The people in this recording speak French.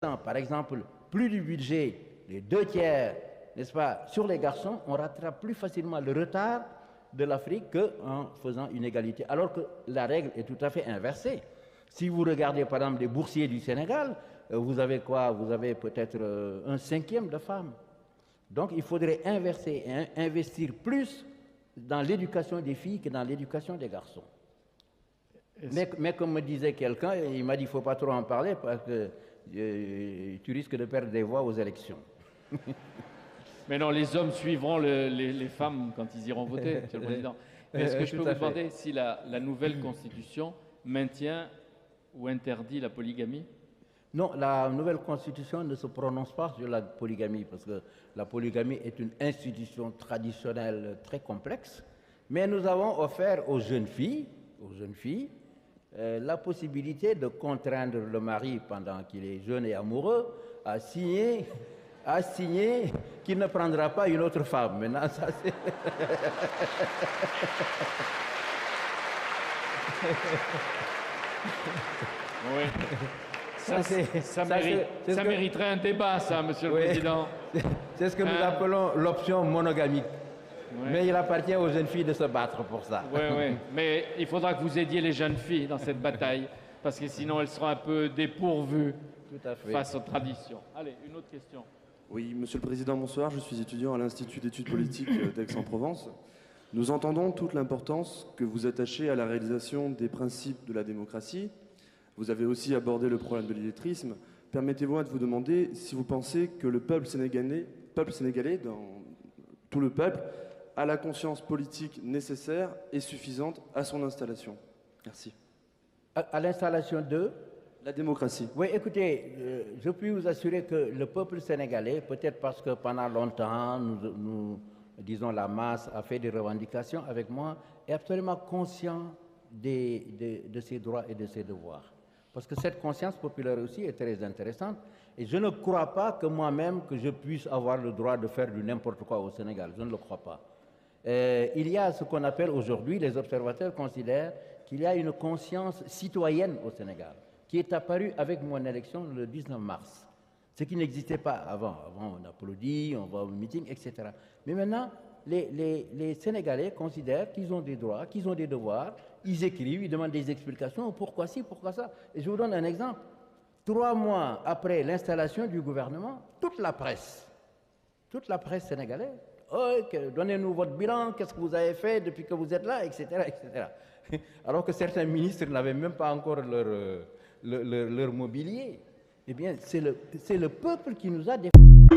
par exemple, plus du budget, les 2 tiers, n'est-ce pas, sur les garçons, on rattrape plus facilement le retard de l'Afrique qu'en faisant une égalité. Alors que la règle est tout à fait inversée. Si vous regardez par exemple les boursiers du Sénégal, vous avez quoi? Vous avez peut-être un 1/5 de femmes. Donc il faudrait inverser et investir plus dans l'éducation des filles que dans l'éducation des garçons. Mais comme me disait quelqu'un, il m'a dit qu'il ne faut pas trop en parler parce que tu risques de perdre des voix aux élections. Mais non, les hommes suivront les femmes quand ils iront voter, Monsieur le Président. Est-ce que je peux vous demander si la nouvelle Constitution maintient ou interdit la polygamie? Non, la nouvelle Constitution ne se prononce pas sur la polygamie parce que la polygamie est une institution traditionnelle très complexe. Mais nous avons offert aux jeunes filles la possibilité de contraindre le mari pendant qu'il est jeune et amoureux à signer qu'il ne prendra pas une autre femme. Maintenant, ça c'est... Oui. Ça mériterait un débat, ça, Monsieur le Président. C'est ce que nous appelons l'option monogamique. Oui. Mais il appartient aux jeunes filles de se battre pour ça. Oui. Mais il faudra que vous aidiez les jeunes filles dans cette bataille, parce que sinon elles seront un peu dépourvues face aux traditions. Allez, une autre question. Oui, Monsieur le Président, bonsoir. Je suis étudiant à l'Institut d'études politiques d'Aix-en-Provence. Nous entendons toute l'importance que vous attachez à la réalisation des principes de la démocratie. Vous avez aussi abordé le problème de l'illettrisme. Permettez-moi de vous demander si vous pensez que le peuple sénégalais, dans tout le peuple, a la conscience politique nécessaire et suffisante à son installation. Merci. À l'installation de la démocratie. Oui, écoutez, je puis vous assurer que le peuple sénégalais, peut-être parce que pendant longtemps, disons la masse a fait des revendications avec moi, est absolument conscient de ses droits et de ses devoirs. Parce que cette conscience populaire aussi est très intéressante. Et je ne crois pas que moi-même, que je puisse avoir le droit de faire du n'importe quoi au Sénégal. Je ne le crois pas. Il y a ce qu'on appelle aujourd'hui, les observateurs considèrent qu'il y a une conscience citoyenne au Sénégal, qui est apparue avec mon élection le 19 mars. Ce qui n'existait pas avant. Avant, on applaudit, on va au meeting, etc. Mais maintenant, les Sénégalais considèrent qu'ils ont des droits, qu'ils ont des devoirs, ils écrivent, ils demandent des explications, pourquoi ci, pourquoi ça. Et je vous donne un exemple. 3 mois après l'installation du gouvernement, toute la presse sénégalaise, donnez-nous votre bilan, qu'est-ce que vous avez fait depuis que vous êtes là, etc. etc. Alors que certains ministres n'avaient même pas encore leur mobilier. Eh bien, c'est le peuple qui nous a défendus.